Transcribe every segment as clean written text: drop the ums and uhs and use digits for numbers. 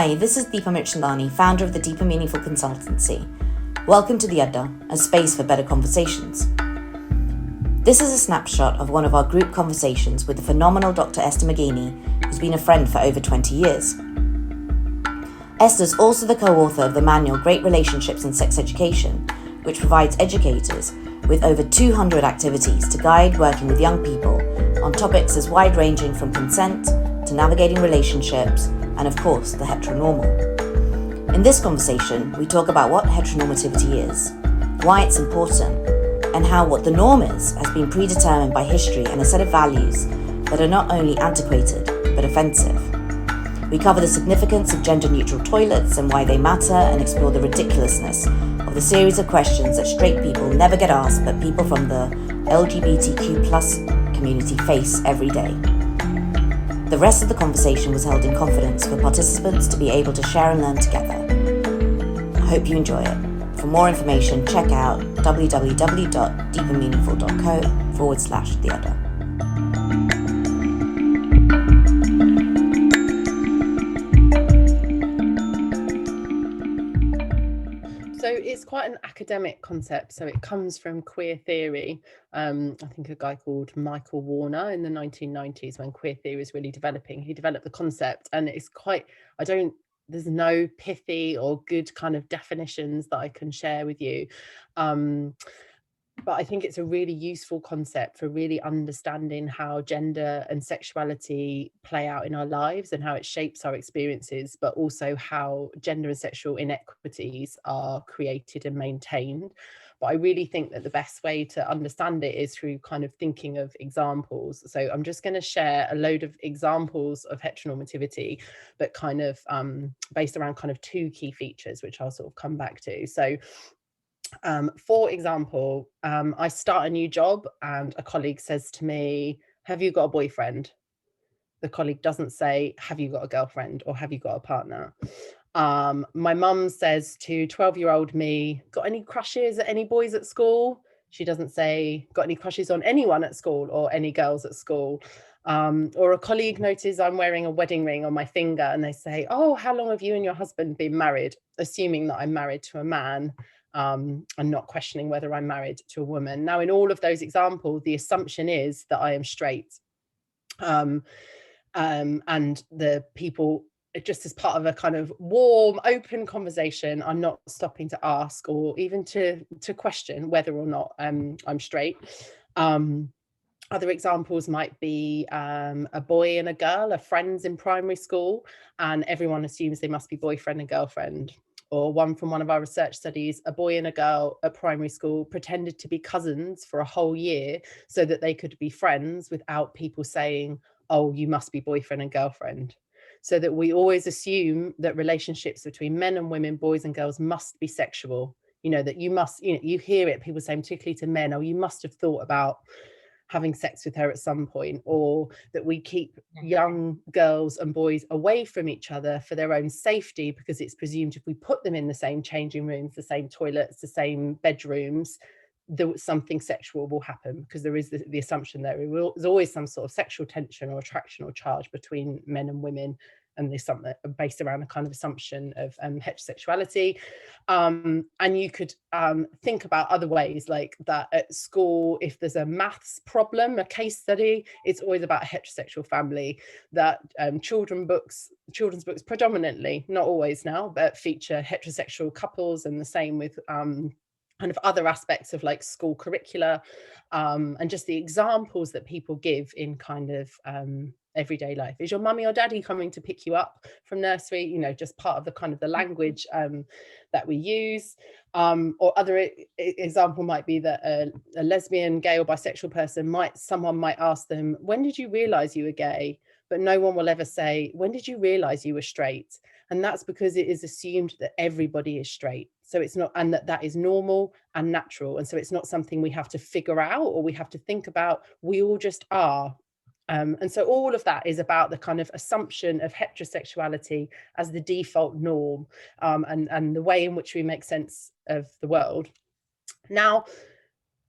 Hi, this is Deepa Mirchandani, founder of the Deeper Meaningful Consultancy. Welcome to the Adda, a space for better conversations. This is a snapshot of one of our group conversations with the phenomenal Dr. Ester McGeeney, who's been a friend for over 20 years. Esther's also the co-author of the manual Great Relationships in Sex Education, which provides educators with over 200 activities to guide working with young people on topics as wide-ranging from consent to navigating relationships and, of course, the heteronormal. In this conversation, we talk about what heteronormativity is, why it's important, and how what the norm is has been predetermined by history and a set of values that are not only antiquated, but offensive. We cover the significance of gender-neutral toilets and why they matter, and explore the ridiculousness of the series of questions that straight people never get asked but people from the LGBTQI community face every day. The rest of the conversation was held in confidence for participants to be able to share and learn together. I hope you enjoy it. For more information, check out www.deepermeaningful.co/the Adda. So it's quite an academic concept. So it comes from queer theory. I think a guy called Michael Warner in the 1990s, when queer theory was really developing, he developed the concept, and it's quite, there's no pithy or good kind of definitions that I can share with you. But I think it's a really useful concept for really understanding how gender and sexuality play out in our lives and how it shapes our experiences, but also how gender and sexual inequities are created and maintained. But I really think that the best way to understand it is through kind of thinking of examples. So I'm just going to share a load of examples of heteronormativity, but kind of based around kind of two key features, which I'll sort of come back to. So for example, I start a new job and a colleague says to me, "Have you got a boyfriend?" The colleague doesn't say, "Have you got a girlfriend?" or "Have you got a partner?" My mum says to 12-year-old me, "Got any crushes at any boys at school?" She doesn't say, "Got any crushes on anyone at school?" or "Any girls at school?" Or a colleague notices I'm wearing a wedding ring on my finger and they say, "Oh, how long have you and your husband been married?" assuming that I'm married to a man. And not questioning whether I'm married to a woman. Now, in all of those examples, the assumption is that I am straight. And the people, just as part of a kind of warm, open conversation, I'm not stopping to ask or even to question whether or not I'm straight. Other examples might be a boy and a girl are friends in primary school, and everyone assumes they must be boyfriend and girlfriend. Or one from one of our research studies, a boy and a girl at primary school pretended to be cousins for a whole year so that they could be friends without people saying, "Oh, you must be boyfriend and girlfriend." So that we always assume that relationships between men and women, boys and girls, must be sexual. You know, that you must, you hear it, people saying, particularly to men, "Oh, you must have thought about having sex with her at some point," or that we keep young girls and boys away from each other for their own safety, because it's presumed if we put them in the same changing rooms, the same toilets, the same bedrooms, that something sexual will happen, because there is the assumption that there's always some sort of sexual tension or attraction or charge between men and women, and there's something based around a kind of assumption of heterosexuality. And you could think about other ways, like that at school, if there's a maths problem, a case study, it's always about a heterosexual family. That children's books predominantly, not always now, but feature heterosexual couples, and the same with kind of other aspects of like school curricula, and just the examples that people give in kind of everyday life. Is your mummy or daddy coming to pick you up from nursery? You know, just part of the kind of the language that we use. Or other example might be that a lesbian, gay or bisexual person someone might ask them, "When did you realize you were gay?" But no one will ever say, "When did you realize you were straight?" And that's because it is assumed that everybody is straight. So it's not, and that is normal and natural. And so it's not something we have to figure out or we have to think about. We all just are. And so all of that is about the kind of assumption of heterosexuality as the default norm, and the way in which we make sense of the world. Now,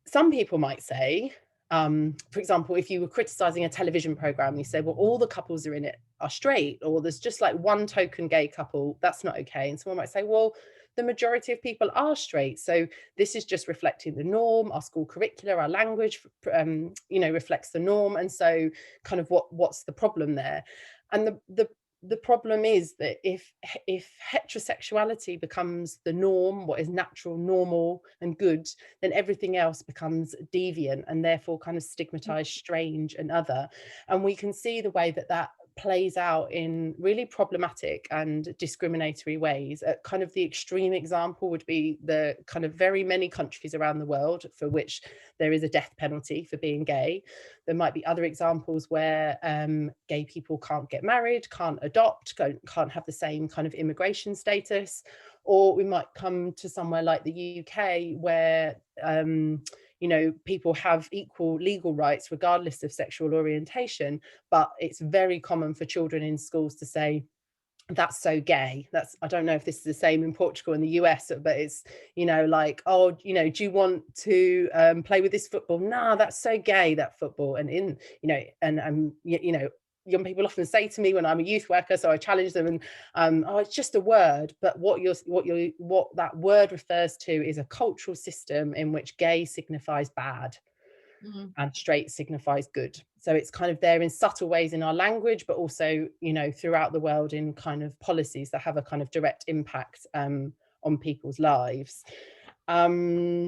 some people might say, For example, if you were criticizing a television program, you say, well, all the couples are in it are straight, or there's just like one token gay couple, that's not okay. And someone might say, well, the majority of people are straight, so this is just reflecting the norm. Our school curricula, our language, reflects the norm. And so kind of what's the problem there? And the problem is that if heterosexuality becomes the norm, what is natural, normal and good, then everything else becomes deviant and therefore kind of stigmatized, strange and other. And we can see the way that plays out in really problematic and discriminatory ways. Kind of the extreme example would be the kind of very many countries around the world for which there is a death penalty for being gay. There might be other examples where gay people can't get married, can't adopt, can't have the same kind of immigration status. Or we might come to somewhere like the UK where people have equal legal rights regardless of sexual orientation, but it's very common for children in schools to say, that's so gay. I don't know if this is the same in Portugal and the US, but it's, like, oh, do you want to play with this football? Nah, that's so gay, that football. And young people often say to me when I'm a youth worker, so I challenge them and oh, it's just a word. But what that word refers to is a cultural system in which gay signifies bad. Mm-hmm. And straight signifies good. So it's kind of there in subtle ways in our language, but also, throughout the world in kind of policies that have a kind of direct impact on people's lives. I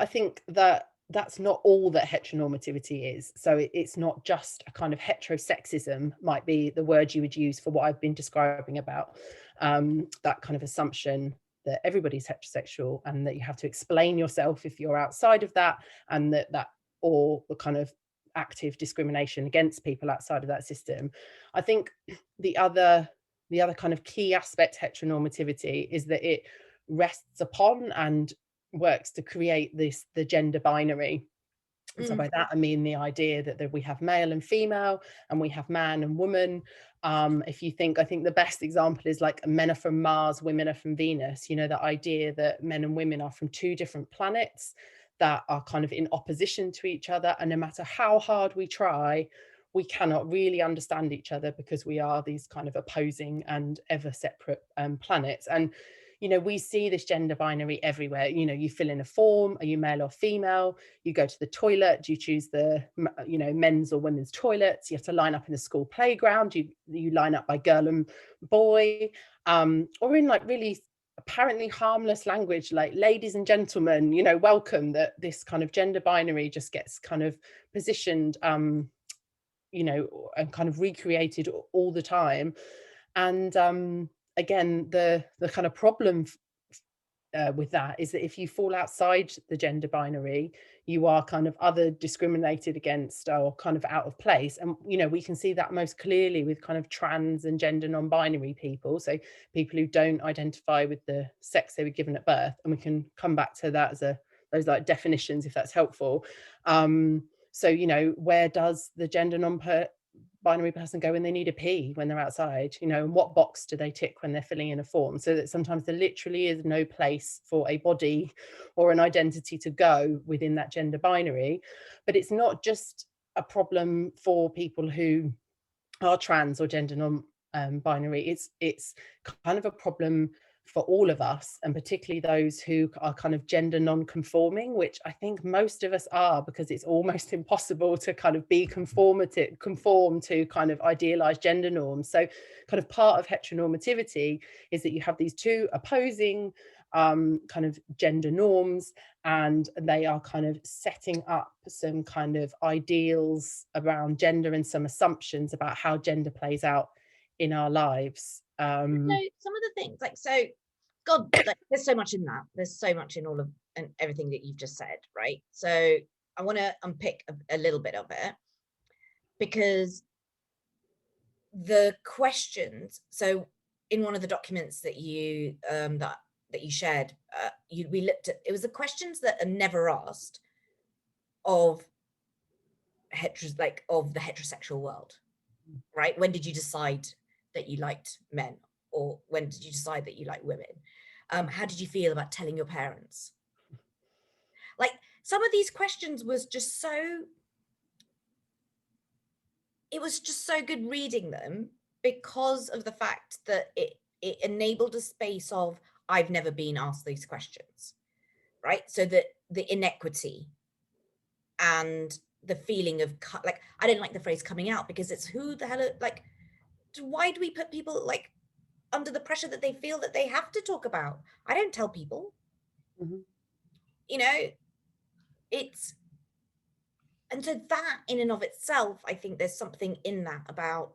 think that that's not all that heteronormativity is. So it's not just a kind of heterosexism, might be the word you would use for what I've been describing about that kind of assumption that everybody's heterosexual and that you have to explain yourself if you're outside of that, and that or the kind of active discrimination against people outside of that system. I think the other kind of key aspect of heteronormativity is that it rests upon and works to create the gender binary. And so by that I mean the idea that we have male and female, and we have man and woman. If you think, I think the best example is like men are from Mars, women are from Venus. The idea that men and women are from two different planets that are kind of in opposition to each other, and no matter how hard we try, we cannot really understand each other because we are these kind of opposing and ever separate planets. And we see this gender binary everywhere. You fill in a form, are you male or female? You go to the toilet, you choose the men's or women's toilets. You have to line up in the school playground, you line up by girl and boy, or in like really apparently harmless language like ladies and gentlemen, welcome. That this kind of gender binary just gets kind of positioned and kind of recreated all the time. And again, the kind of problem with that is that if you fall outside the gender binary, you are kind of other, discriminated against, or kind of out of place. And we can see that most clearly with kind of trans and gender non-binary people, so people who don't identify with the sex they were given at birth. And we can come back to that as those like definitions if that's helpful. So where does the gender non-binary person go when they need a pee, when they're outside? And what box do they tick when they're filling in a form? So that sometimes there literally is no place for a body or an identity to go within that gender binary. But it's not just a problem for people who are trans or gender non-binary. It's kind of a problem for all of us, and particularly those who are kind of gender non-conforming, which I think most of us are, because it's almost impossible to kind of be conform to kind of idealized gender norms. So kind of part of heteronormativity is that you have these two opposing kind of gender norms, and they are kind of setting up some kind of ideals around gender and some assumptions about how gender plays out in our lives. So some of the things, like, so God, like, there's so much in that. There's so much in all of and everything that you've just said, right? So I want to unpick a little bit of it, because the questions. So in one of the documents that you that you shared, we looked at, it was the questions that are never asked of of the heterosexual world, right? When did you decide that you liked men, or when did you decide that you like women? How did you feel about telling your parents? Like, some of these questions was just so, it was just so good reading them, because of the fact that it enabled a space of, I've never been asked these questions, right? So that the inequity and the feeling of, like, I don't like the phrase coming out, because it's who the hell, like, why do we put people like under the pressure that they feel that they have to talk about? I don't tell people, you know, it's, and so that in and of itself, I think there's something in that about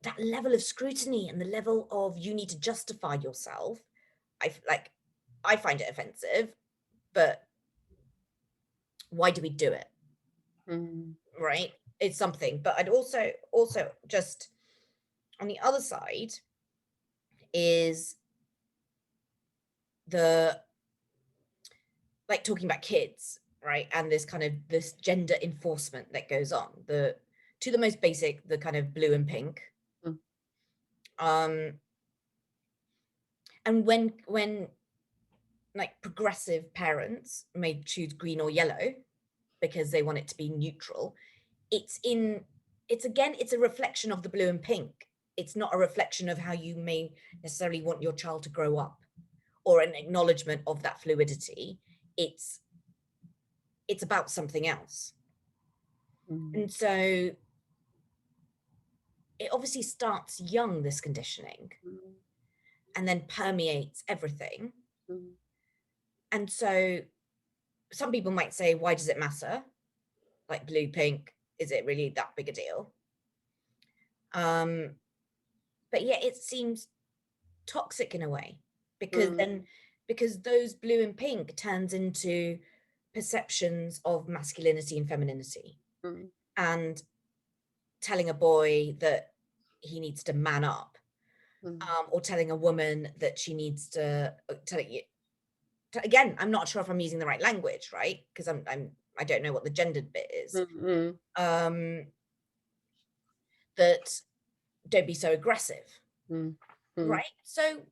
that level of scrutiny and the level of, you need to justify yourself. I find it offensive, but why do we do it? Right? It's something. But I'd also just, on the other side is the, like, talking about kids, right? And this kind of, this gender enforcement that goes on, to the most basic, the kind of blue and pink. And when like progressive parents may choose green or yellow because they want it to be neutral, it's a reflection of the blue and pink. It's not a reflection of how you may necessarily want your child to grow up, or an acknowledgement of that fluidity. It's about something else. And so it obviously starts young, this conditioning, and then permeates everything. And so some people might say, why does it matter? Like, blue, pink, is it really that big a deal? But yeah, it seems toxic in a way, because because those blue and pink turns into perceptions of masculinity and femininity, and telling a boy that he needs to man up, or telling a woman that she needs to, again, I'm not sure if I'm using the right language, right? Because I don't know what the gendered bit is. That don't be so aggressive, right? So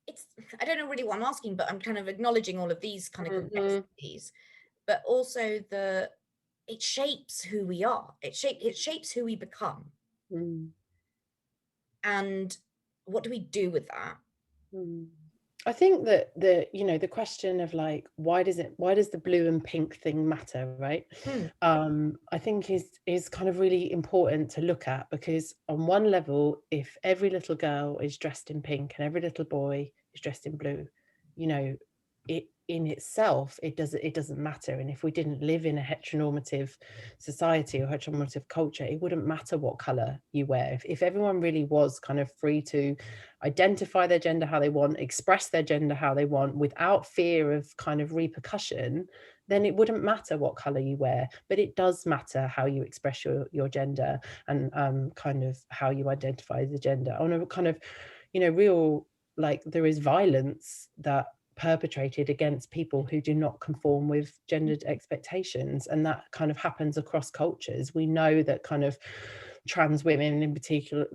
it's, I don't know really what I'm asking, but I'm kind of acknowledging all of these kind of complexities, but also it shapes who we are. It shapes who we become. And what do we do with that? I think that the question of, like, why does the blue and pink thing matter, right? I think is kind of really important to look at, because on one level, if every little girl is dressed in pink and every little boy is dressed in blue, it in itself, it doesn't matter. And if we didn't live in a heteronormative society or heteronormative culture, it wouldn't matter what color you wear. If everyone really was kind of free to identify their gender how they want, express their gender how they want, without fear of kind of repercussion, then it wouldn't matter what color you wear. But it does matter how you express your gender, and kind of how you identify as a gender on a kind of, real, like, there is violence that perpetrated against people who do not conform with gendered expectations, and that kind of happens across cultures. We know that kind of trans women, in particular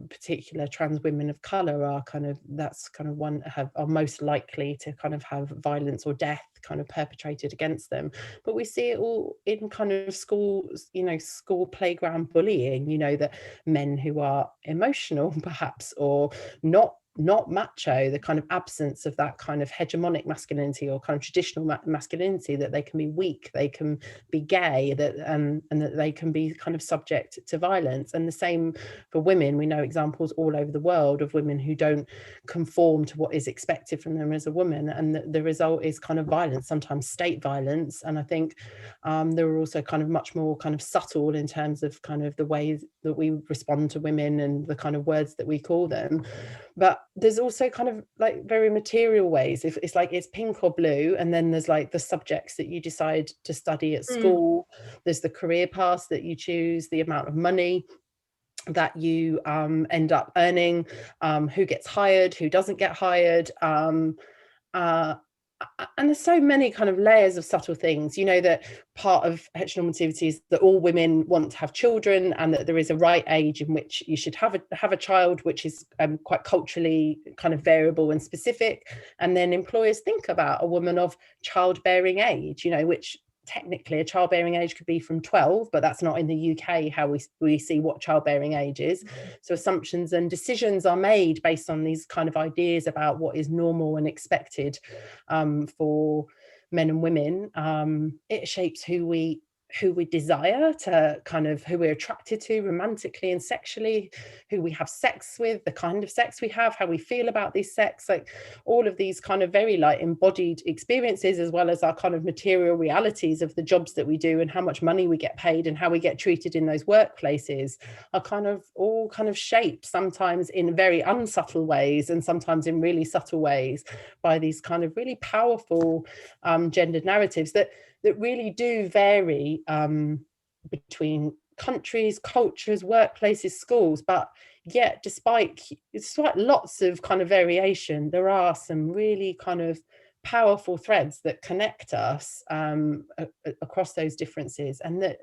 trans women of color, are kind of, that's kind of are most likely to kind of have violence or death kind of perpetrated against them. But we see it all in kind of schools, school playground bullying, that men who are emotional perhaps, or not macho, the kind of absence of that kind of hegemonic masculinity or kind of traditional masculinity, that they can be weak, they can be gay, that and that they can be kind of subject to violence. And the same for women. We know examples all over the world of women who don't conform to what is expected from them as a woman, and the result is kind of violence, sometimes state violence. And I think there are also kind of much more kind of subtle in terms of kind of the ways that we respond to women and the kind of words that we call them. But there's also kind of like very material ways. If it's like, it's pink or blue, and then there's like the subjects that you decide to study at school, there's the career paths that you choose, the amount of money that you end up earning, who gets hired, who doesn't get hired, and there's so many kind of layers of subtle things, you know, that part of heteronormativity is that all women want to have children, and that there is a right age in which you should have a child, which is quite culturally kind of variable and specific. And then employers think about a woman of childbearing age, you know, which technically a childbearing age could be from 12, but that's not in the UK how we see what childbearing age is. So assumptions and decisions are made based on these kind of ideas about what is normal and expected for men and women. It shapes who we desire to, kind of who we're attracted to romantically and sexually, who we have sex with, the kind of sex we have, how we feel about this sex, like all of these kind of very like embodied experiences, as well as our kind of material realities of the jobs that we do and how much money we get paid and how we get treated in those workplaces, are kind of all kind of shaped, sometimes in very unsubtle ways and sometimes in really subtle ways, by these kind of really powerful gendered narratives that really do vary between countries, cultures, workplaces, schools. But yet, despite lots of kind of variation, there are some really kind of powerful threads that connect us across those differences, and that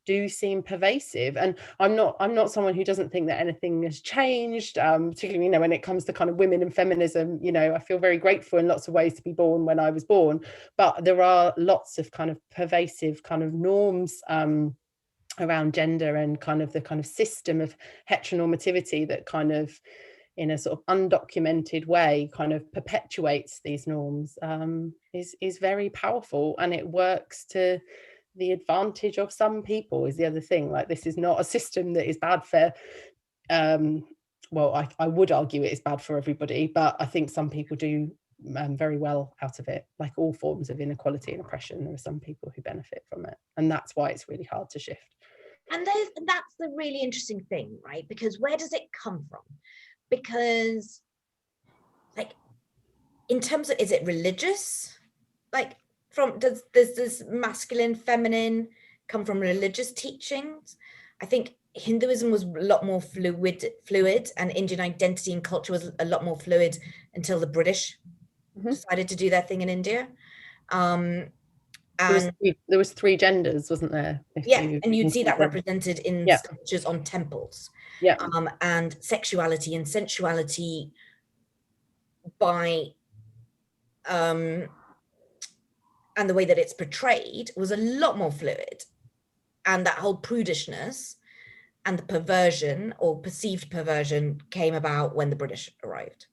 do seem pervasive. And I'm not someone who doesn't think that anything has changed, particularly, you know, when it comes to kind of women and feminism. You know, I feel very grateful in lots of ways to be born when I was born, but there are lots of kind of pervasive kind of norms around gender and kind of the kind of system of heteronormativity that kind of, in a sort of undocumented way, kind of perpetuates these norms, is very powerful, and it works to the advantage of some people, is the other thing. Like, this is not a system that is bad for well, I would argue it is bad for everybody, but I think some people do very well out of it. Like all forms of inequality and oppression, there are some people who benefit from it, and that's why it's really hard to shift. And that's the really interesting thing, right? Because where does it come from? Because, like, in terms of, is it religious? Like, does this masculine, feminine come from religious teachings? I think Hinduism was a lot more fluid, and Indian identity and culture was a lot more fluid until the British decided to do their thing in India. And there was three genders, wasn't there? And you'd see that represented in sculptures on temples. And sexuality and sensuality by and the way that it's portrayed was a lot more fluid. And that whole prudishness and the perversion or perceived perversion came about when the British arrived.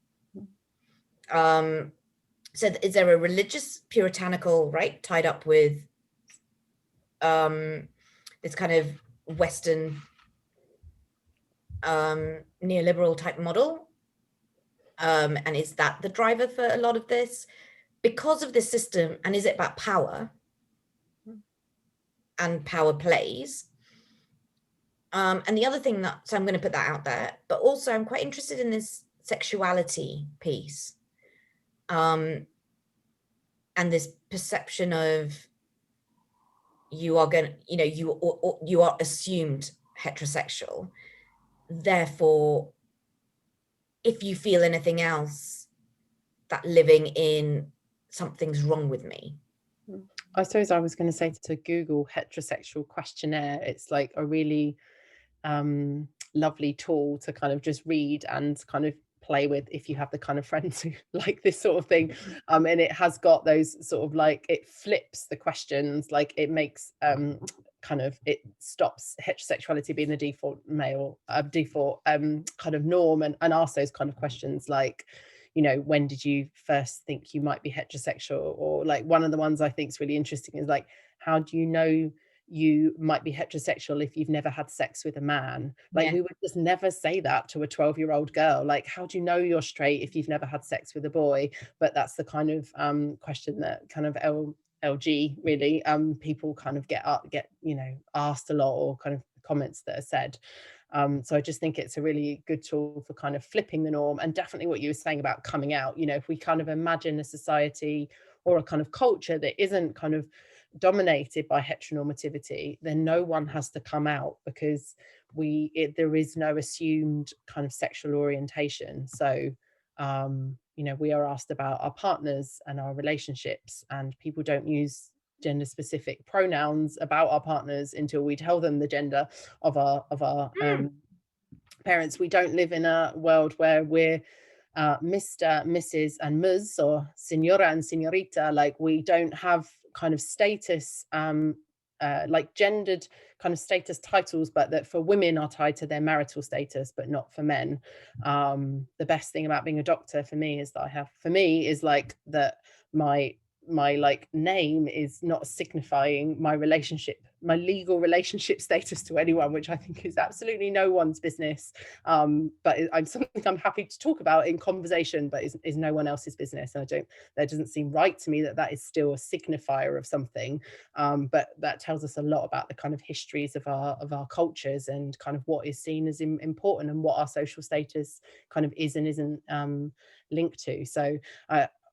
So is there a religious puritanical, right, tied up with this kind of Western neoliberal type model? And is that the driver for a lot of this? Because of this system, and is it about power and power plays? And the other thing so I'm going to put that out there, but also I'm quite interested in this sexuality piece. And this perception of you are going to, you know, you are assumed heterosexual. Therefore, if you feel anything else, that living in something's wrong with me. I suppose I was going to say to Google heterosexual questionnaire. It's like a really lovely tool to kind of just read and kind of play with if you have the kind of friends who like this sort of thing. And it has got those sort of, like, it flips the questions, like it makes kind of, it stops heterosexuality being the default male default kind of norm, and asks those kind of questions like, you know, when did you first think you might be heterosexual? Or like, one of the ones I think is really interesting is like, how do you know you might be heterosexual if you've never had sex with a man? Like, we would just never say that to a 12-year-old girl. Like, how do you know you're straight if you've never had sex with a boy? But that's the kind of question that kind of LG really people kind of get you know, asked a lot, or kind of comments that are said. So I just think it's a really good tool for kind of flipping the norm. And definitely what you were saying about coming out, you know, if we kind of imagine a society or a kind of culture that isn't kind of dominated by heteronormativity, then no one has to come out, because there is no assumed kind of sexual orientation. So You know, we are asked about our partners and our relationships, and people don't use gender specific pronouns about our partners until we tell them the gender of our parents. We don't live in a world where we're Mr., Mrs. and Ms., or Senora and Senorita. Like, we don't have kind of status, like gendered kind of status titles, but that for women are tied to their marital status, but not for men. The best thing about being a doctor for me is like that my like name is not signifying my legal relationship status to anyone, which I think is absolutely no one's business. But I'm something I'm happy to talk about in conversation, but is no one else's business. And that doesn't seem right to me that is still a signifier of something. But that tells us a lot about the kind of histories of our cultures, and kind of what is seen as important, and what our social status kind of is and isn't linked to. So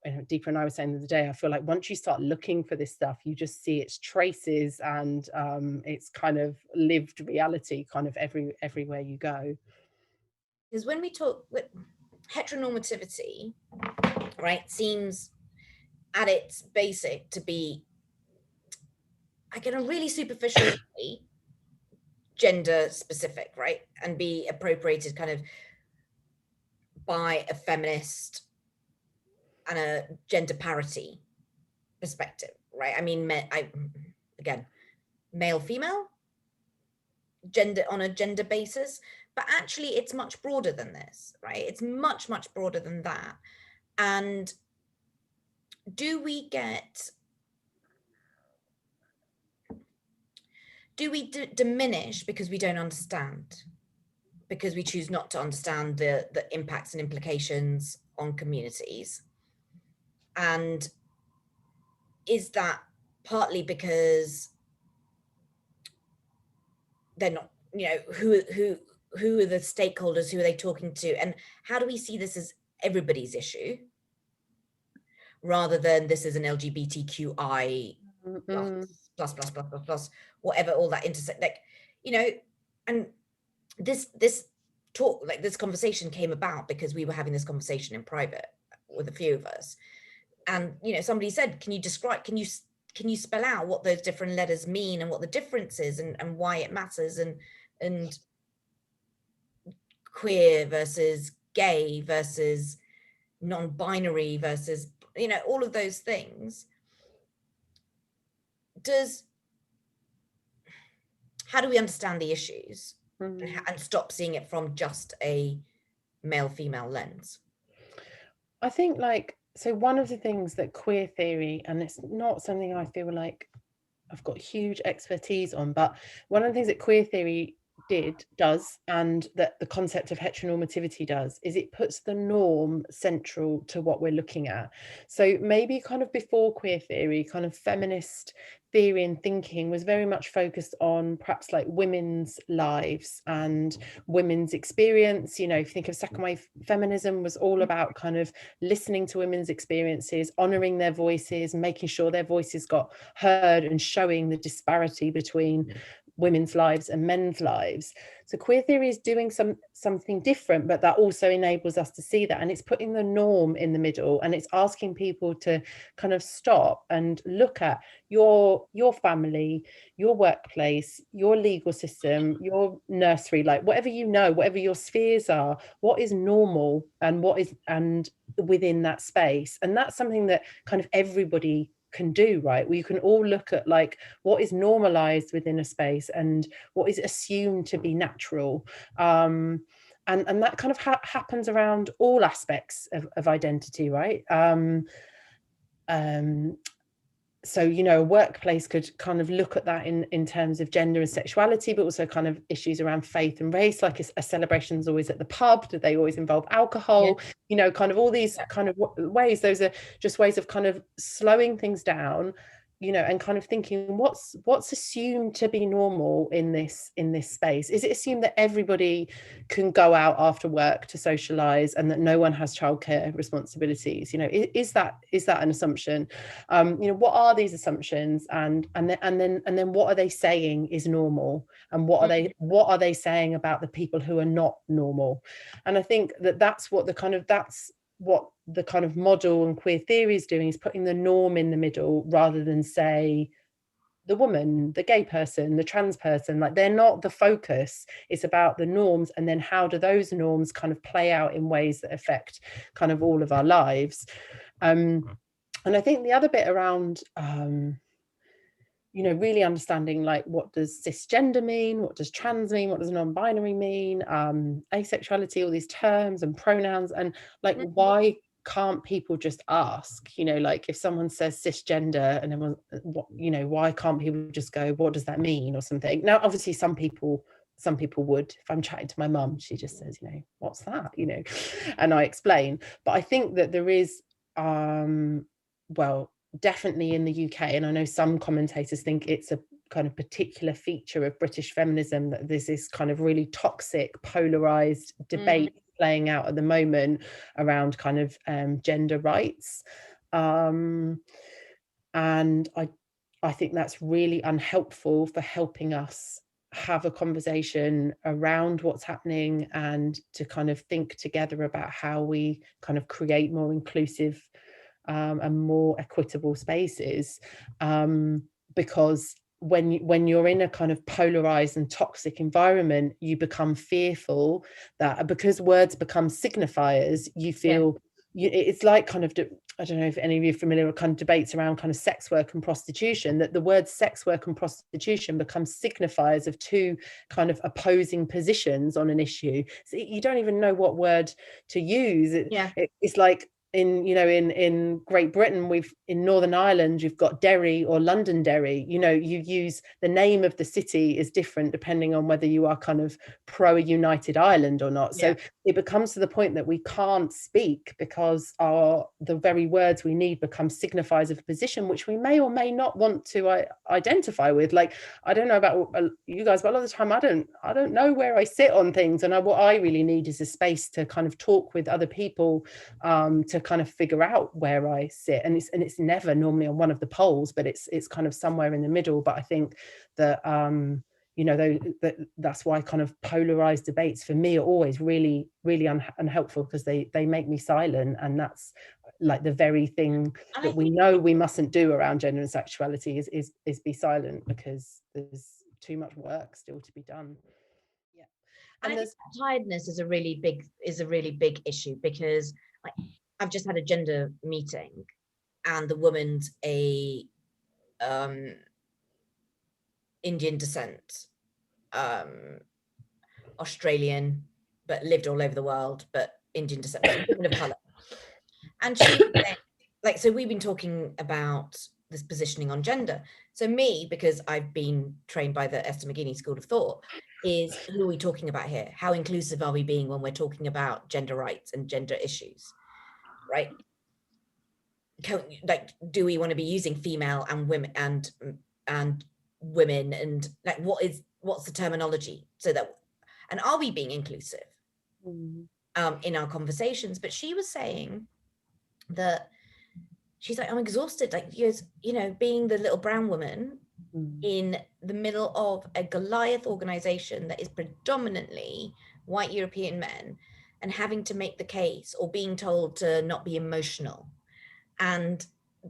Deepa and I were saying the other day, I feel like once you start looking for this stuff, you just see its traces and its kind of lived reality kind of everywhere you go. Because when we talk with heteronormativity, right, seems at its basic to be, like, in a really superficial way, gender specific, right, and be appropriated kind of by a feminist and a gender parity perspective, right? I mean, again, male, female, gender on a gender basis, but actually it's much broader than this, right? It's much, much broader than that. And do we diminish because we don't understand, because we choose not to understand the impacts and implications on communities? And is that partly because they're not, you know, who are the stakeholders, who are they talking to, and how do we see this as everybody's issue rather than this is an LGBTQI plus whatever, all that intersect, like, you know. And this talk, like this conversation came about because we were having this conversation in private with a few of us, and, you know, somebody said, can you spell out what those different letters mean and what the difference is, and why it matters, and queer versus gay versus non-binary versus, you know, all of those things. How do we understand the issues and stop seeing it from just a male-female lens? I think, like, so one of the things that queer theory, and it's not something I feel like I've got huge expertise on, but one of the things that queer theory does, and that the concept of heteronormativity does, is it puts the norm central to what we're looking at. So maybe kind of before queer theory, kind of feminist theory and thinking was very much focused on perhaps like women's lives and women's experience. You know, if you think of second wave feminism, was all about kind of listening to women's experiences, honoring their voices, making sure their voices got heard, and showing the disparity between women's lives and men's lives. So queer theory is doing something different, but that also enables us to see that, and it's putting the norm in the middle, and it's asking people to kind of stop and look at your family, your workplace, your legal system, your nursery, like whatever, you know, whatever your spheres are, what is normal and what is, and within that space. And that's something that kind of everybody can do, right? Where you can all look at like what is normalized within a space and what is assumed to be natural. And that kind of happens around all aspects of identity, right? So, you know, a workplace could kind of look at that in terms of gender and sexuality, but also kind of issues around faith and race, like a celebration's always at the pub, do they always involve alcohol? Yeah. You know, kind of all these kind of ways. Those are just ways of kind of slowing things down, you know, and kind of thinking what's assumed to be normal in this space. Is it assumed that everybody can go out after work to socialize and that no one has childcare responsibilities? You know, is that an assumption? You know, what are these assumptions, and then what are they saying is normal, and what are they saying about the people who are not normal? And I think that's what the kind of, that's what the kind of model and queer theory is doing is putting the norm in the middle rather than, say, the woman, the gay person, the trans person. Like, they're not the focus. It's about the norms, and then how do those norms kind of play out in ways that affect kind of all of our lives. And I think the other bit around you know, really understanding, like, what does cisgender mean, what does trans mean, what does non-binary mean, asexuality, all these terms and pronouns, and like, why can't people just ask, you know, like, if someone says cisgender and everyone, you know, why can't people just go, what does that mean, or something? Now, obviously some people would. If I'm chatting to my mum, she just says, you know, what's that, you know, and I explain. But I think that there is well, definitely in the UK, and I know some commentators think it's a kind of particular feature of British feminism, that there's this kind of really toxic, polarized debate playing out at the moment around kind of gender rights. And I think that's really unhelpful for helping us have a conversation around what's happening, and to kind of think together about how we kind of create more inclusive and more equitable spaces, because when you're in a kind of polarized and toxic environment, you become fearful that, because words become signifiers, you feel it's like kind of, I don't know if any of you are familiar with kind of debates around kind of sex work and prostitution, that the words sex work and prostitution become signifiers of two kind of opposing positions on an issue. So you don't even know what word to use. It's like, in Great Britain, in Northern Ireland, you've got Derry or Londonderry. You know, you use the name of the city is different depending on whether you are kind of pro United Ireland or not. So it becomes to the point that we can't speak because the very words we need become signifiers of a position which we may or may not want to identify with. Like, I don't know about you guys, but a lot of the time I don't know where I sit on things, and what I really need is a space to kind of talk with other people, to kind of figure out where I sit, and it's never normally on one of the poles, but it's kind of somewhere in the middle. But I think that you know, that's why kind of polarized debates for me are always really, really unhelpful, because they make me silent, and that's like the very thing that we know we mustn't do around gender and sexuality is be silent, because there's too much work still to be done. And I think tiredness is a really big issue, because like, I've just had a gender meeting, and the woman's a Indian descent, Australian, but lived all over the world, but Indian descent, but woman of color. And she, like, so we've been talking about this positioning on gender. So me, because I've been trained by the Ester McGeeney School of Thought, is, who are we talking about here? How inclusive are we being when we're talking about gender rights and gender issues, right? Like, do we want to be using female and women and women, and like, what's the terminology, so that, and are we being inclusive in our conversations? But she was saying that she's like, I'm exhausted, like, you know, being the little brown woman in the middle of a Goliath organization that is predominantly white European men, and having to make the case, or being told to not be emotional. And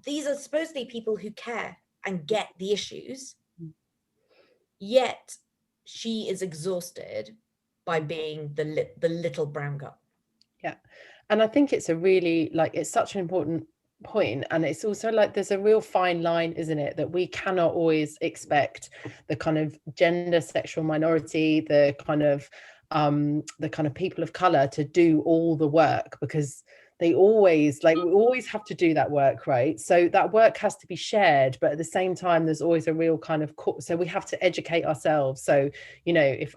these are supposedly people who care and get the issues, yet she is exhausted by being the little brown girl. Yeah. And I think it's a really, like, it's such an important point, and it's also like, there's a real fine line, isn't it, that we cannot always expect the kind of gender, sexual minority, the kind of people of color to do all the work, because they always, like, we always have to do that work, right? So that work has to be shared, but at the same time there's always a real kind of so we have to educate ourselves. So, you know, if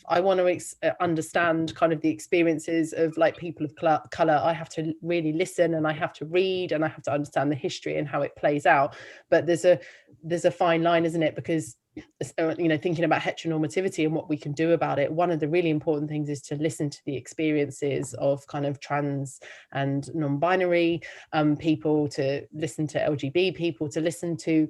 I want to understand kind of the experiences of like people of color, I have to really listen, and I have to read, and I have to understand the history and how it plays out. But there's a fine line, isn't it? Because, you know, thinking about heteronormativity and what we can do about it, one of the really important things is to listen to the experiences of kind of trans and non-binary people, to listen to LGBT people, to listen to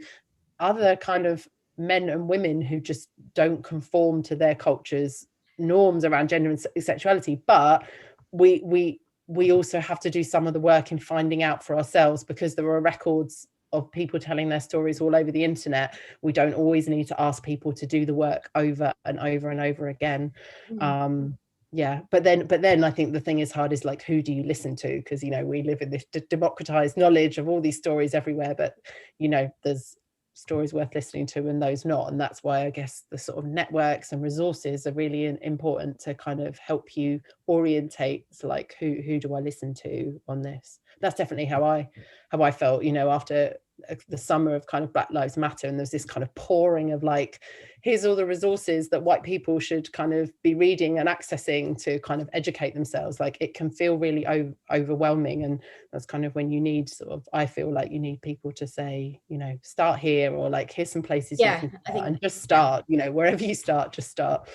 other kind of men and women who just don't conform to their culture's norms around gender and sexuality. But we we also have to do some of the work in finding out for ourselves, because there are records of people telling their stories all over the internet. We don't always need to ask people to do the work over and over and over again. Yeah, but then I think the thing is hard is like, who do you listen to? Because, you know, we live in this democratized knowledge of all these stories everywhere, but, you know, there's stories worth listening to and those not. And that's why I guess the sort of networks and resources are really important to kind of help you orientate, like, who do I listen to on this. That's definitely how I felt, you know, after the summer of kind of Black Lives Matter, and there's this kind of pouring of like, here's all the resources that white people should kind of be reading and accessing to kind of educate themselves. Like, it can feel really overwhelming, and that's kind of when you need sort of, I feel like you need people to say, you know, start here, or like, here's some places you can start, and just start, you know, wherever you start, just start.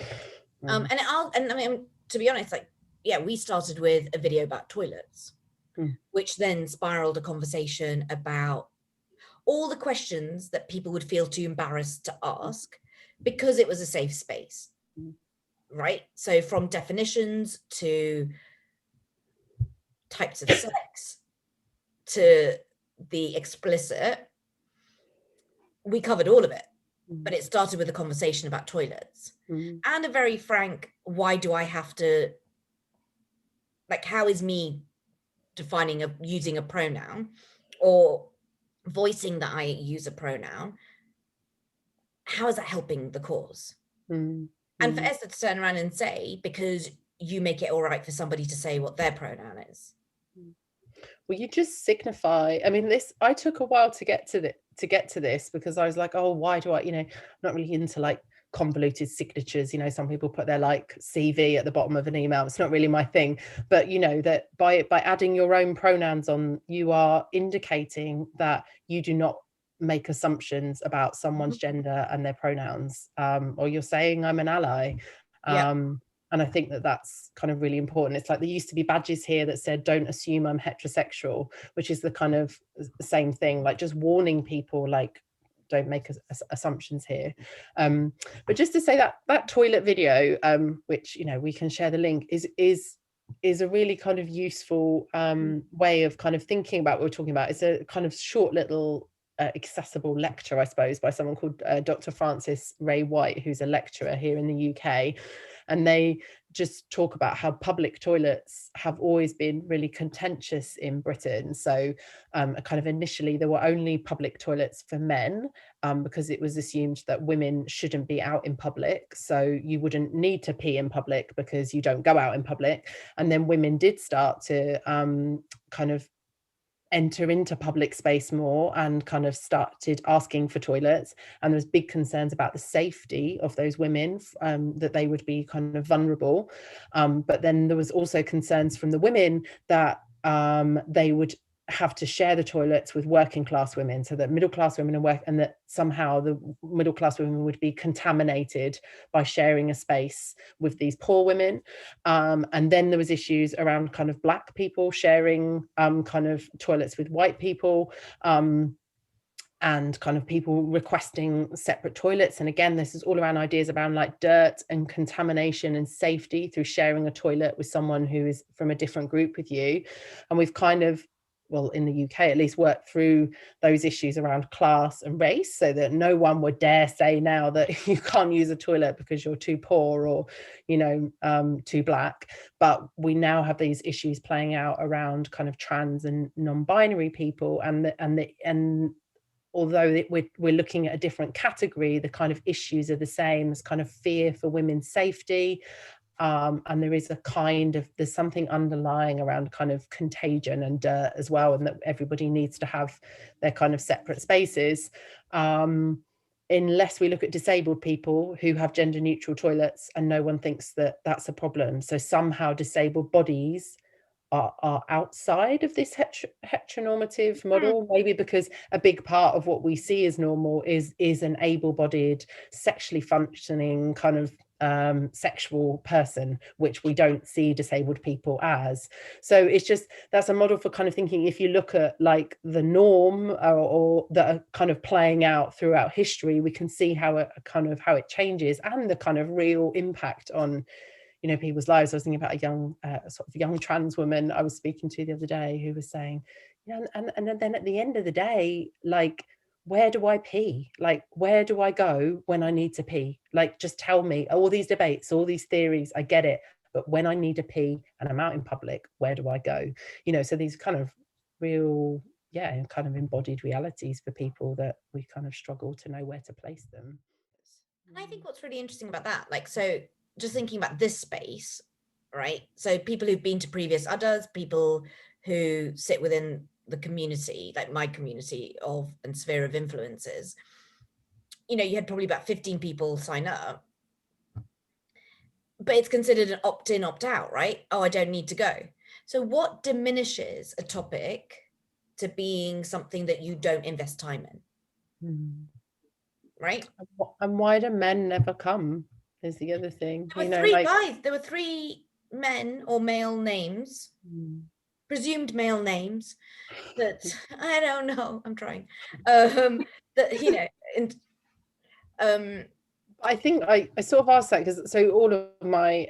And I mean, to be honest, like, yeah, we started with a video about toilets, which then spiraled a conversation about all the questions that people would feel too embarrassed to ask because it was a safe space, right? So from definitions to types of sex to the explicit, we covered all of it. But it started with a conversation about toilets and a very frank, why do I have to, like, how is me defining using a pronoun or voicing that I use a pronoun, how is that helping the cause? And for Esther to turn around and say, because you make it all right for somebody to say what their pronoun is. Well, you just signify, I mean, this, I took a while to get to this, because I was like, oh, why do I, you know, I'm not really into like convoluted signatures. You know, some people put their like CV at the bottom of an email. It's not really my thing. But you know, that by adding your own pronouns on, you are indicating that you do not make assumptions about someone's gender and their pronouns, or you're saying I'm an ally. And I think that that's kind of really important. It's like, there used to be badges here that said, don't assume I'm heterosexual, which is the kind of same thing, like just warning people, like, don't make assumptions here. But just to say that toilet video, which, you know, we can share the link, is a really kind of useful way of kind of thinking about what we're talking about. It's a kind of short little accessible lecture, I suppose, by someone called Dr. Francis Ray White, who's a lecturer here in the UK. And they just talk about how public toilets have always been really contentious in Britain. So kind of initially there were only public toilets for men, because it was assumed that women shouldn't be out in public. So you wouldn't need to pee in public because you don't go out in public. And then women did start to kind of enter into public space more and kind of started asking for toilets, and there was big concerns about the safety of those women, that they would be kind of vulnerable, but then there was also concerns from the women that they would have to share the toilets with working class women, so that middle class women and that somehow the middle class women would be contaminated by sharing a space with these poor women. And then there was issues around kind of Black people sharing kind of toilets with white people, and kind of people requesting separate toilets. And again, this is all around ideas around like dirt and contamination and safety through sharing a toilet with someone who is from a different group with you. And we've kind of, well, in the UK at least, work through those issues around class and race, so that no one would dare say now that you can't use a toilet because you're too poor or, you know, too Black. But we now have these issues playing out around kind of trans and non-binary people, and although we're looking at a different category, the kind of issues are the same. As kind of fear for women's safety. And there is there's something underlying around kind of contagion and dirt as well, and that everybody needs to have their kind of separate spaces, unless we look at disabled people who have gender neutral toilets, and no one thinks that that's a problem. So somehow disabled bodies are outside of this heteronormative model, maybe because a big part of what we see as normal is an able-bodied, sexually functioning kind of sexual person, which we don't see disabled people as. So it's just, that's a model for kind of thinking, if you look at like the norm or that are kind of playing out throughout history, we can see how it changes, and the kind of real impact on, you know, people's lives. I was thinking about a young sort of young trans woman I was speaking to the other day who was saying, yeah, and then at the end of the day, like, where do I pee? Like, where do I go when I need to pee? Like, just tell me. All these debates, all these theories, I get it, but when I need a pee and I'm out in public, where do I go? You know, so these kind of real, yeah, kind of embodied realities for people that we kind of struggle to know where to place them. And I think what's really interesting about that, like, so just thinking about this space, right? So people who've been to previous Addas, people who sit within the community, like my community of and sphere of influences, you know, you had probably about 15 people sign up, but it's considered an opt-in, opt-out, right? Oh, I don't need to go. So what diminishes a topic to being something that you don't invest time in? Right? And why do men never come is the other thing. There were three guys. There were 3 men or male names, presumed male names, that I don't know. I'm trying. That, you know, and I think I sort of asked that because so all of my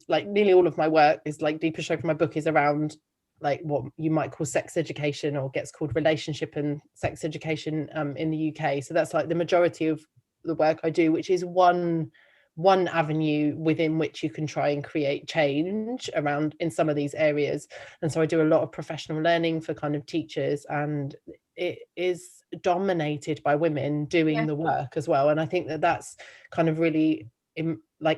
like nearly all of my work is like deeper show for my book is around like what you might call sex education, or gets called relationship and sex education in the UK. So that's like the majority of the work I do, which is one avenue within which you can try and create change around in some of these areas. And so I do a lot of professional learning for kind of teachers, and it is dominated by women doing the work as well. And I think that that's kind of really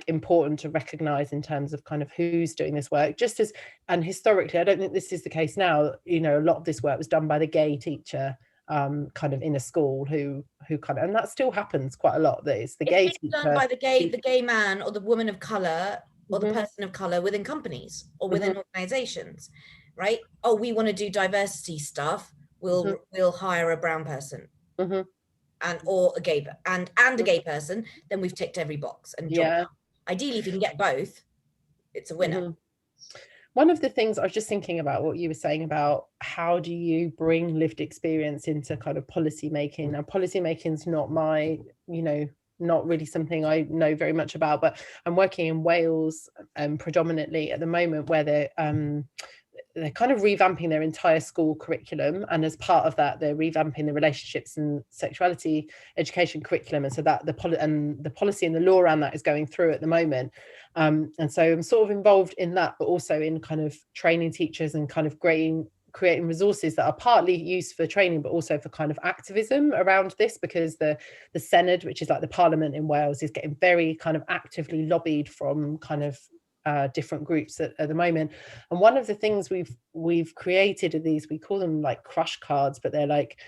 important to recognize in terms of kind of who's doing this work, just as, and historically, I don't think this is the case now, you know, a lot of this work was done by the gay teacher kind of in a school who kind of, and that still happens quite a lot, that it's the gay teacher done by the gay man or the woman of color or the person of color within companies or within organizations, right? Oh, we want to do diversity stuff, we'll hire a brown person and or a gay and a gay person, then we've ticked every box and job done. Ideally, if you can get both, it's a winner. One of the things I was just thinking about what you were saying about how do you bring lived experience into kind of policy making. Now, policy making is not my, you know, not really something I know very much about, but I'm working in Wales predominantly at the moment, where they're kind of revamping their entire school curriculum, and as part of that they're revamping the relationships and sexuality education curriculum, and so that the policy and the law around that is going through at the moment. And so I'm sort of involved in that, but also in kind of training teachers and kind of creating resources that are partly used for training but also for kind of activism around this, because the Senedd, which is like the parliament in Wales, is getting very kind of actively lobbied from kind of different groups at the moment. And one of the things we've created are these, we call them like crush cards, but they're like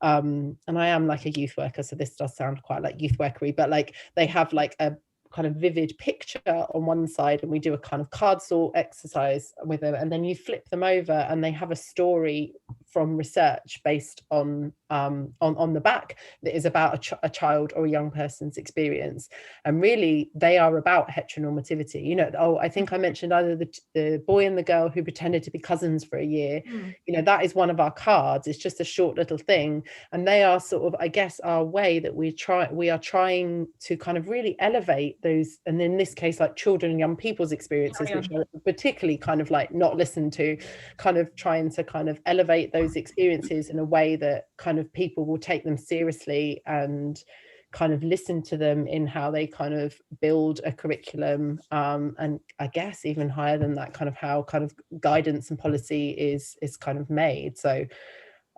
and I am like a youth worker, so this does sound quite like youth workery, but like they have like a kind of vivid picture on one side, and we do a kind of card sort exercise with them, and then you flip them over and they have a story from research based on the back that is about a child or a young person's experience. And really they are about heteronormativity. You know, I think I mentioned either the boy and the girl who pretended to be cousins for a year. You know, that is one of our cards. It's just a short little thing, and they are sort of, I guess, our way that we are trying to kind of really elevate those, and in this case like children and young people's experiences, which are particularly kind of like not listened to, kind of trying to kind of elevate those experiences in a way that kind of people will take them seriously and kind of listen to them in how they kind of build a curriculum, and I guess even higher than that, kind of how kind of guidance and policy is kind of made. So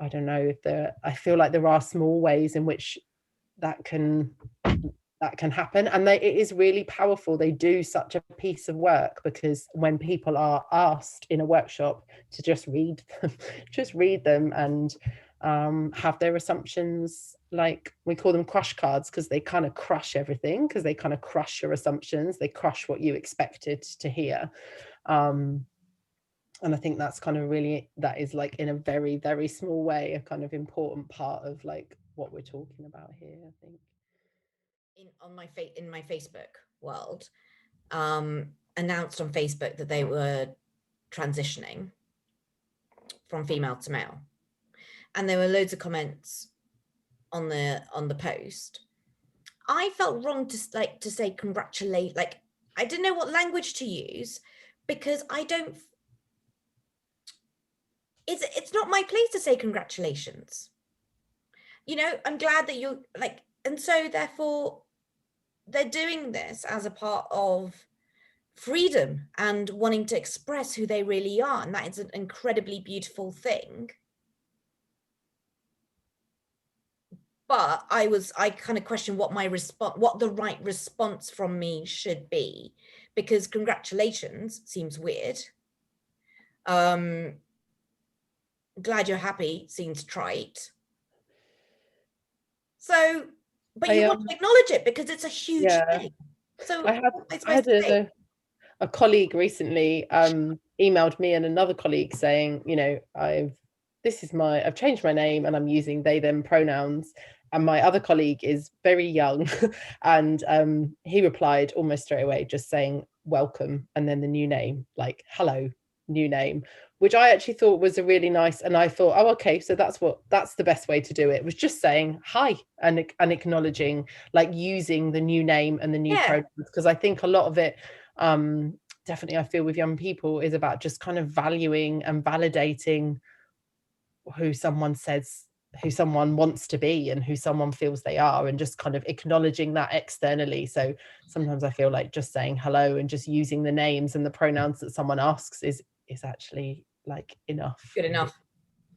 I don't know if I feel like there are small ways in which that can happen, and it is really powerful. They do such a piece of work, because when people are asked in a workshop to just read them and have their assumptions, like we call them crush cards, because they kind of crush everything, because they kind of crush your assumptions, they crush what you expected to hear. And I think that's kind of really, that is like in a very, very small way a kind of important part of like what we're talking about here, I think. In my Facebook world, announced on Facebook that they were transitioning from female to male, and there were loads of comments on the post. I felt wrong to say congratulate, like I didn't know what language to use, because I don't, it's not my place to say congratulations. You know, I'm glad that you're like, and so therefore they're doing this as a part of freedom and wanting to express who they really are. And that is an incredibly beautiful thing. But I kind of question what my response, what the right response from me should be, because congratulations seems weird. Glad you're happy seems trite. So, but you want to acknowledge it because it's a huge thing. So I what am I had supposed to say? a colleague recently emailed me and another colleague saying, you know, I've changed my name and I'm using they them pronouns, and my other colleague is very young and he replied almost straight away just saying welcome and then the new name, like hello, new name, which I actually thought was a really nice, and I thought, oh, okay, so that's the best way to do it, was just saying hi and acknowledging, like using the new name and the new pronouns, because I think a lot of it definitely I feel with young people is about just kind of valuing and validating who someone wants to be and who someone feels they are, and just kind of acknowledging that externally. So sometimes I feel like just saying hello and just using the names and the pronouns that someone asks is actually like enough. Good enough.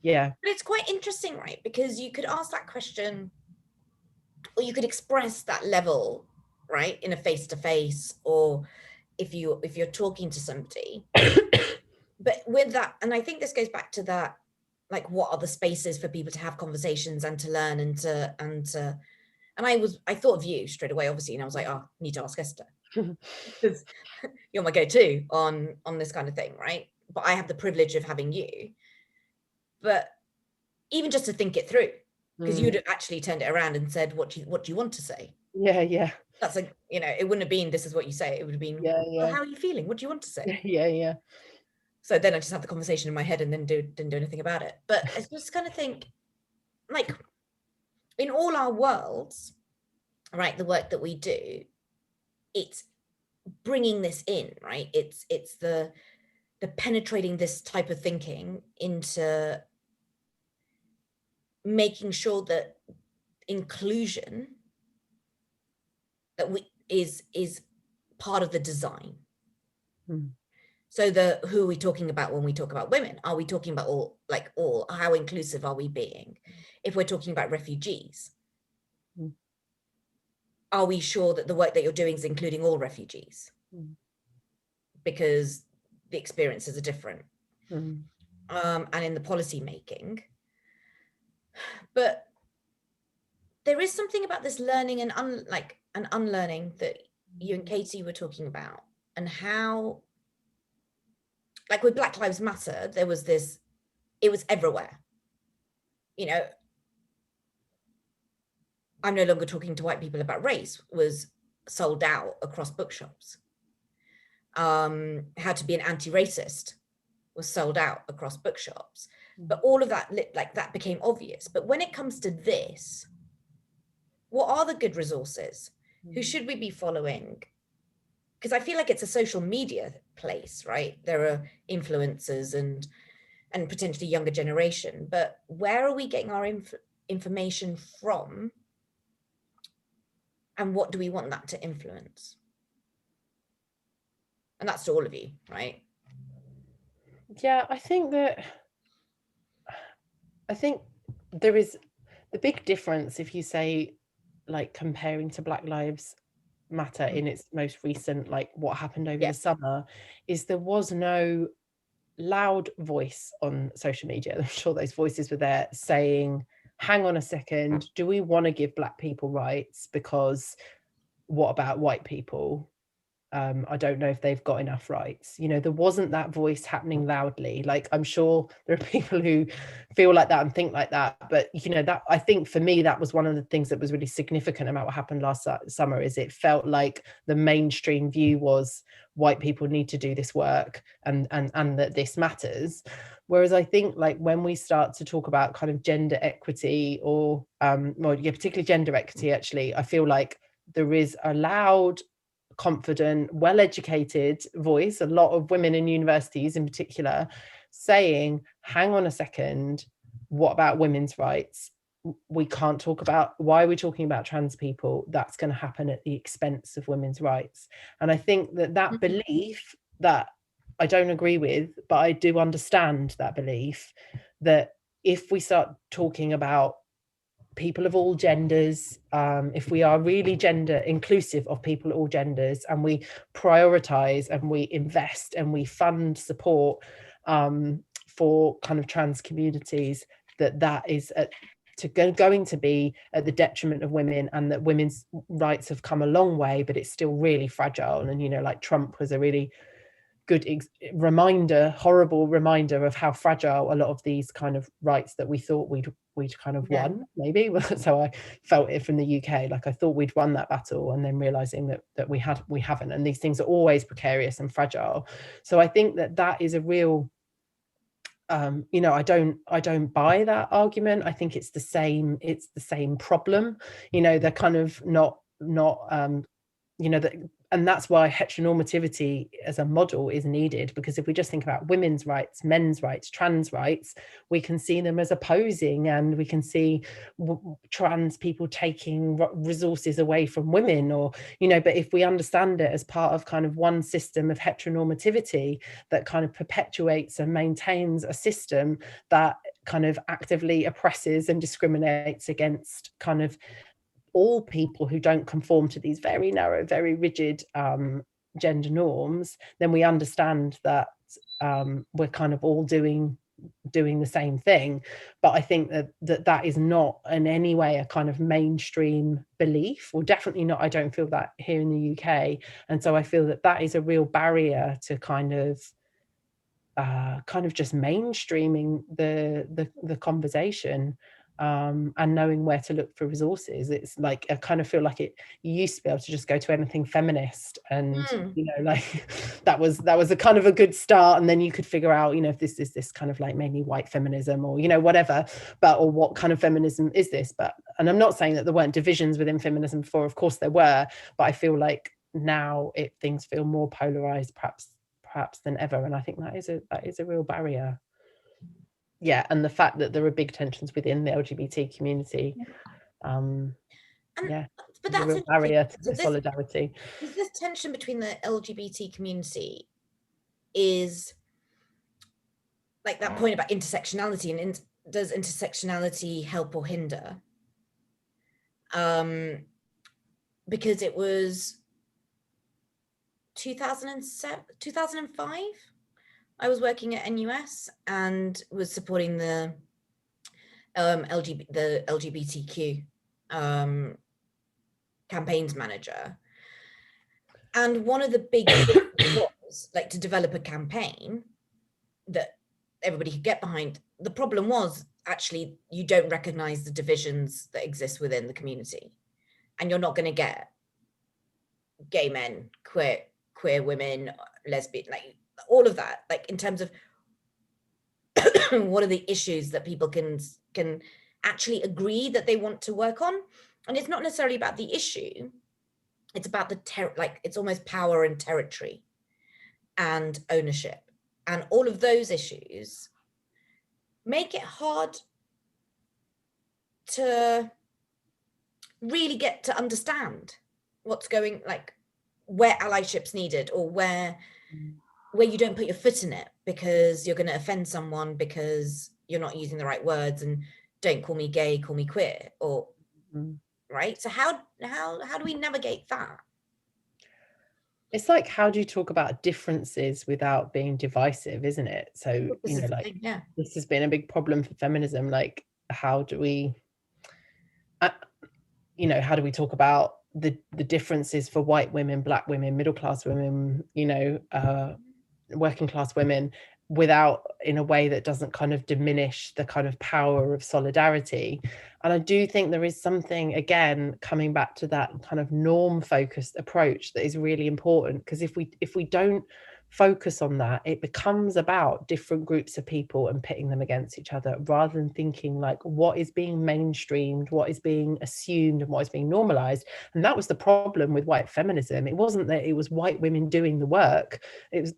Yeah. But it's quite interesting, right? Because you could ask that question, or you could express that level, right, in a face-to-face, or if you're talking to somebody. But with that, and I think this goes back to that, like, what are the spaces for people to have conversations and to learn and I thought of you straight away, obviously, and I was like, oh, I need to ask Esther, because you're my go-to on this kind of thing, right? But I have the privilege of having you. But even just to think it through, because you'd actually turned it around and said, what do you want to say? Yeah. That's like, you know, it wouldn't have been, this is what you say. It would have been, well, how are you feeling? What do you want to say? Yeah. So then I just had the conversation in my head and then didn't do anything about it. But I just kind of think, like, in all our worlds, right, the work that we do, it's bringing this in, right? It's the penetrating this type of thinking into making sure that inclusion that is part of the design. So who are we talking about when we talk about women? Are we talking about all, how inclusive are we being? If we're talking about refugees, are we sure that the work that you're doing is including all refugees? Because the experiences are different. And in the policy making. But there is something about this learning and unlearning that you and Katie were talking about, and how, like with Black Lives Matter, there was this, it was everywhere. You know, I'm no longer talking to white people about race was sold out across bookshops. How to be an anti-racist was sold out across bookshops. But all of that, like, that became obvious. But when it comes to this, what are the good resources? Who should we be following? Because I feel like it's a social media place, right? There are influencers and potentially younger generation, but where are we getting our information from? And what do we want that to influence? And that's to all of you, right? Yeah, I think there is the big difference, if you say, like, comparing to Black Lives Matter in its most recent, like what happened over the summer, is there was no loud voice on social media. I'm sure those voices were there saying, hang on a second, do we want to give Black people rights? Because what about white people? I don't know if they've got enough rights. You know, there wasn't that voice happening loudly. Like, I'm sure there are people who feel like that and think like that, but you know, that, I think for me, that was one of the things that was really significant about what happened last summer, is it felt like the mainstream view was white people need to do this work and that this matters. Whereas I think, like, when we start to talk about kind of gender equity, or particularly gender equity, actually, I feel like there is a loud confident, well-educated voice, a lot of women in universities in particular, saying, hang on a second, what about women's rights? We can't talk about, why are we talking about trans people? That's going to happen at the expense of women's rights. And I think that belief, that I don't agree with, but I do understand that belief, that if we start talking about people of all genders, if we are really gender inclusive of people of all genders, and we prioritize and we invest and we fund support for kind of trans communities, that is going to be at the detriment of women, and that women's rights have come a long way, but it's still really fragile. And, you know, like Trump was a really good horrible reminder of how fragile a lot of these kind of rights that we thought we'd kind of won, maybe. So I felt it from the UK, like I thought we'd won that battle, and then realizing that we haven't, and these things are always precarious and fragile. So I think that is a real you know, I don't buy that argument. I think it's the same problem. You know, they're kind of not you know, that, and that's why heteronormativity as a model is needed, because if we just think about women's rights, men's rights, trans rights, we can see them as opposing, and we can see trans people taking resources away from women, or, you know, but if we understand it as part of kind of one system of heteronormativity that kind of perpetuates and maintains a system that kind of actively oppresses and discriminates against kind of all people who don't conform to these very narrow, very rigid gender norms, then we understand that we're kind of all doing the same thing. But I think that is not in any way a kind of mainstream belief, or definitely not, I don't feel that here in the UK. And so I feel that is a real barrier to kind of just mainstreaming the conversation, and knowing where to look for resources. It's like, I kind of feel like you used to be able to just go to anything feminist, and you know, like that was a kind of a good start, and then you could figure out, you know, if this is this kind of like mainly white feminism, or, you know, whatever, but, or what kind of feminism is this? But, and I'm not saying that there weren't divisions within feminism before, of course there were, but I feel like now things feel more polarized perhaps than ever, and I think that is a real barrier. Yeah, and the fact that there are big tensions within the LGBT community, but that's a real barrier to solidarity. This tension between the LGBT community is like that point about intersectionality, and does intersectionality help or hinder? Because it was 2005, I was working at NUS and was supporting the LGBTQ campaigns manager, and one of the big things was like to develop a campaign that everybody could get behind. The problem was actually you don't recognize the divisions that exist within the community, and you're not going to get gay men, queer women, lesbian, like all of that, like in terms of what are the issues that people can actually agree that they want to work on. And it's not necessarily about the issue, it's about the like it's almost power and territory and ownership, and all of those issues make it hard to really get to understand what's going, like where allyship's needed, or where you don't put your foot in it because you're going to offend someone because you're not using the right words, and don't call me gay, call me queer, or right. So how do we navigate that? It's like, how do you talk about differences without being divisive, isn't it? So, you know, like this has been a big problem for feminism. Like, how do we, you know, how do we talk about the differences for white women, black women, middle class women, you know, working class women, without, in a way that doesn't kind of diminish the kind of power of solidarity? And I do think there is something, again, coming back to that kind of norm focused approach that is really important, because if we don't focus on that, it becomes about different groups of people and pitting them against each other, rather than thinking like what is being mainstreamed, what is being assumed, and what is being normalized. And that was the problem with white feminism. It wasn't that it was white women doing the work.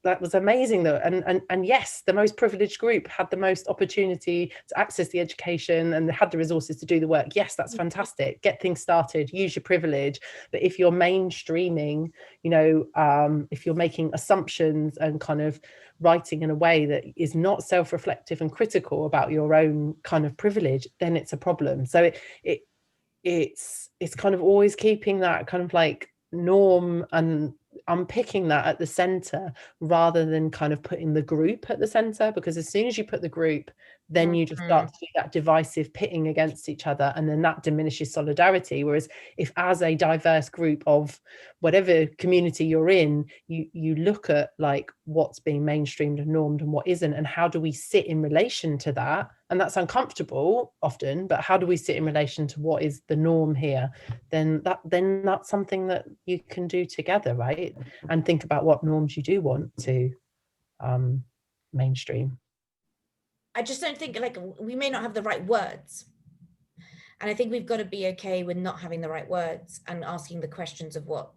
That was amazing though. And yes, the most privileged group had the most opportunity to access the education and had the resources to do the work. Yes, that's fantastic. Get things started, use your privilege. But if you're mainstreaming, if you're making assumptions and kind of writing in a way that is not self-reflective and critical about your own kind of privilege, then it's a problem. So it's kind of always keeping that kind of like norm and unpicking that at the center, rather than kind of putting the group at the center, because as soon as you put the group, then you just start to do that divisive pitting against each other, and then that diminishes solidarity. Whereas if, as a diverse group of whatever community you're in, you look at like what's being mainstreamed and normed and what isn't, and how do we sit in relation to that, and that's uncomfortable often, but how do we sit in relation to what is the norm here, then that's something that you can do together, right? And think about what norms you do want to mainstream. I just don't think, like, we may not have the right words. And I think we've got to be okay with not having the right words and asking the questions of what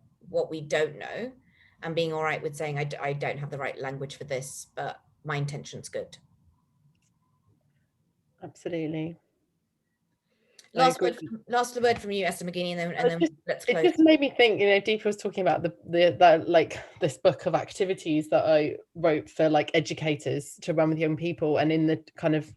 we don't know, and being all right with saying, I don't have the right language for this, but my intention's good. Absolutely. Last word from you, Ester McGeeney, and then let's close. It just made me think, Deepa was talking about the like this book of activities that I wrote for like educators to run with young people, and in the kind of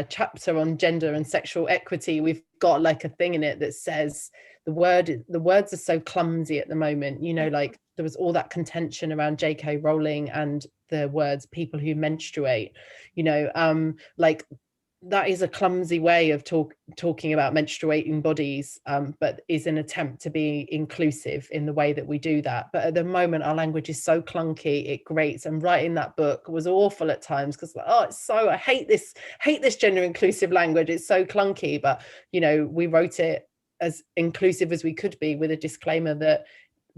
chapter on gender and sexual equity, we've got like a thing in it that says the words are so clumsy at the moment, like there was all that contention around J.K. Rowling and the words people who menstruate, like that is a clumsy way of talking about menstruating bodies, but is an attempt to be inclusive in the way that we do that. But at the moment, our language is so clunky, it grates. And writing that book was awful at times, because I hate this gender inclusive language. It's so clunky. But we wrote it as inclusive as we could be, with a disclaimer that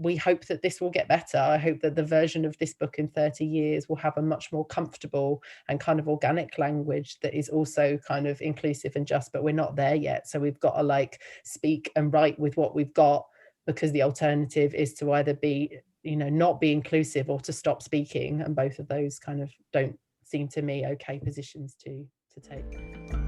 we hope that this will get better. I hope that the version of this book in 30 years will have a much more comfortable and kind of organic language that is also kind of inclusive and just, but we're not there yet. So we've got to like speak and write with what we've got, because the alternative is to either be, not be inclusive, or to stop speaking. And both of those kind of don't seem to me okay positions to take.